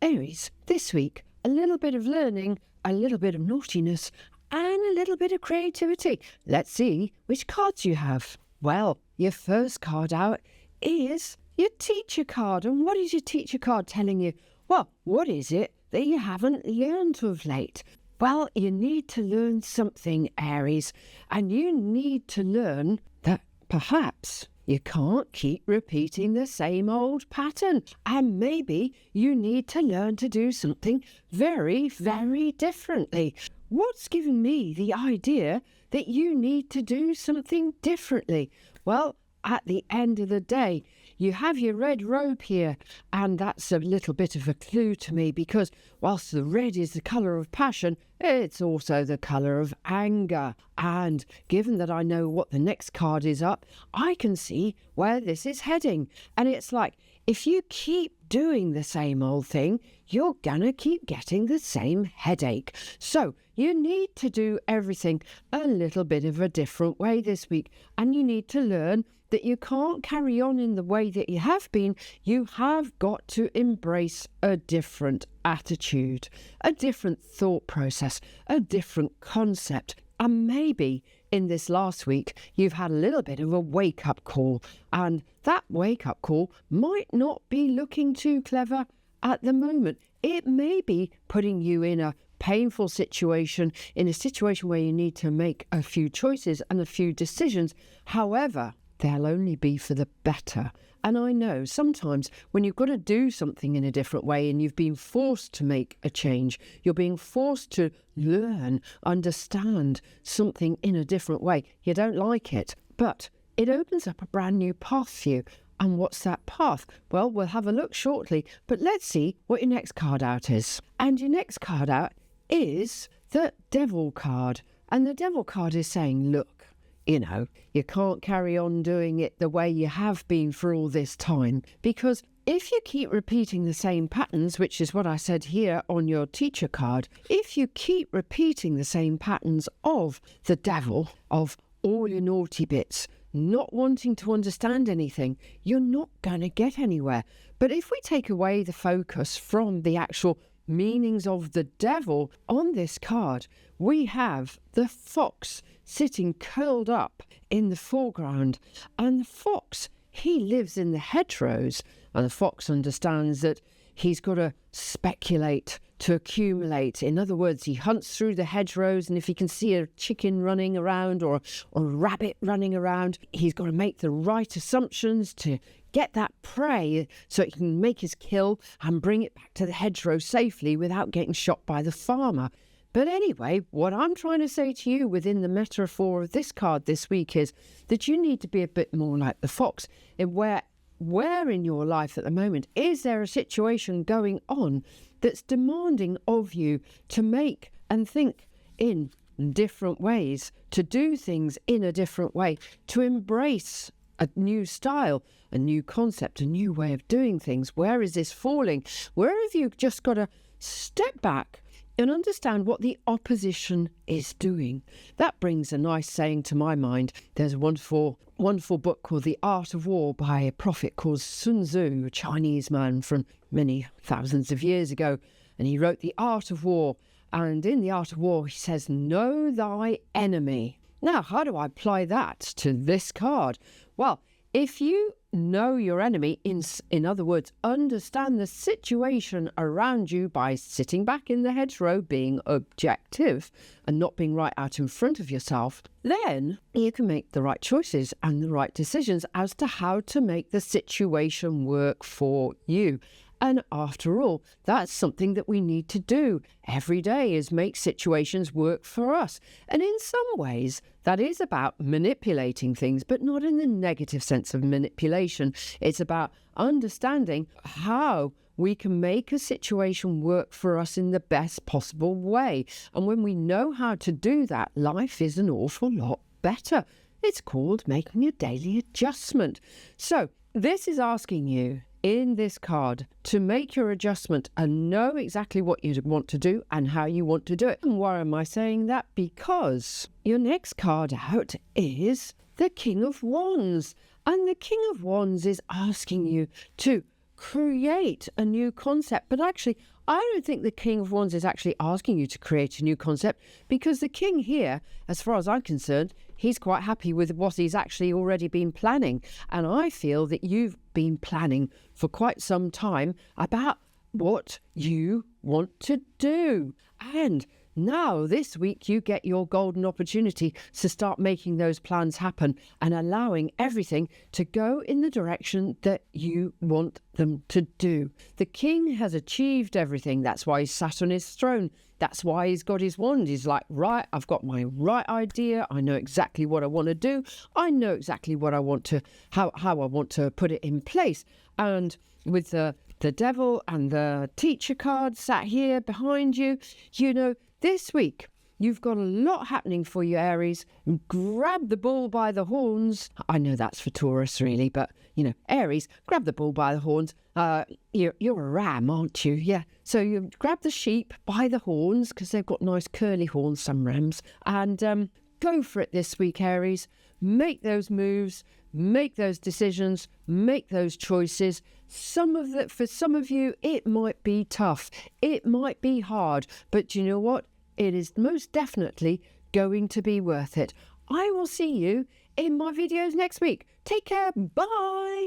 Aries, this week, a little bit of learning, a little bit of naughtiness, and a little bit of creativity. Let's see which cards you have. Well, your first card out is your teacher card. And what is your teacher card telling you? Well, what is it that you haven't learned of late? Well, you need to learn something, Aries, and you need to learn that perhaps you can't keep repeating the same old pattern, and maybe you need to learn to do something very, very differently. What's given me the idea that you need to do something differently? Well, at the end of the day, you have your red robe here, and that's a little bit of a clue to me, because whilst the red is the colour of passion, it's also the colour of anger. And given that I know what the next card is up, I can see where this is heading. And it's like, if you keep doing the same old thing, you're gonna keep getting the same headache. So you need to do everything a little bit of a different way this week, and you need to learn that you can't carry on in the way that you have been. You have got to embrace a different attitude, a different thought process, a different concept. And maybe in this last week, you've had a little bit of a wake-up call, and that wake-up call might not be looking too clever at the moment. It may be putting you in a painful situation, in a situation where you need to make a few choices and a few decisions. However, they'll only be for the better. And I know sometimes when you've got to do something in a different way and you've been forced to make a change, you're being forced to learn, understand something in a different way. You don't like it, but it opens up a brand new path for you. And what's that path? Well, we'll have a look shortly, but let's see what your next card out is. And your next card out is the Devil card. And the Devil card is saying, look, you can't carry on doing it the way you have been for all this time, because if you keep repeating the same patterns, which is what I said here on your teacher card, if you keep repeating the same patterns of the devil, of all your naughty bits, not wanting to understand anything, you're not going to get anywhere. But if we take away the focus from the actual meanings of the devil on this card, we have the fox sitting curled up in the foreground. And the fox, he lives in the hedgerows, and the fox understands that he's got to speculate to accumulate. In other words, he hunts through the hedgerows, and if he can see a chicken running around or a rabbit running around, he's got to make the right assumptions to get that prey so he can make his kill and bring it back to the hedgerow safely without getting shot by the farmer. But anyway, what I'm trying to say to you within the metaphor of this card this week is that you need to be a bit more like the fox. In where in your life at the moment is there a situation going on that's demanding of you to make and think in different ways, to do things in a different way, to embrace a new style, a new concept, a new way of doing things? Where is this falling? Where have you just got to step back and understand what the opposition is doing? That brings a nice saying to my mind. There's a wonderful book called The Art of War by a prophet called Sun Tzu, a Chinese man from many thousands of years ago. And he wrote The Art of War. And in The Art of War, he says, know thy enemy. Now, how do I apply that to this card? Well, if you know your enemy, in other words, understand the situation around you by sitting back in the hedgerow, being objective and not being right out in front of yourself, then you can make the right choices and the right decisions as to how to make the situation work for you. And after all, that's something that we need to do every day, is make situations work for us. And in some ways, that is about manipulating things, but not in the negative sense of manipulation. It's about understanding how we can make a situation work for us in the best possible way. And when we know how to do that, life is an awful lot better. It's called making a daily adjustment. So this is asking you in this card to make your adjustment and know exactly what you want to do and how you want to do it. And why am I saying that? Because your next card out is the King of Wands. And the King of Wands is asking you to create a new concept. But actually, I don't think the King of Wands is actually asking you to create a new concept, because the King here, as far as I'm concerned, he's quite happy with what he's actually already been planning. And I feel that you've been planning for quite some time about what you want to do. And now this week you get your golden opportunity to start making those plans happen and allowing everything to go in the direction that you want them to do. The king has achieved everything. That's why he's sat on his throne. That's why he's got his wand. He's like, right, I've got my right idea. I know exactly what I want to do. I know exactly what I want to, how I want to put it in place. And with the devil and the teacher card sat here behind you, you know, this week, you've got a lot happening for you, Aries. Grab the bull by the horns. I know that's for Taurus, really, but, you know, Aries, grab the bull by the horns. You're a ram, aren't you? Yeah. So you grab the sheep by the horns, because they've got nice curly horns, some rams, and go for it this week, Aries. Make those moves, make those decisions, make those choices. For some of you, it might be tough. It might be hard, but you know what? It is most definitely going to be worth it. I will see you in my videos next week. Take care. Bye.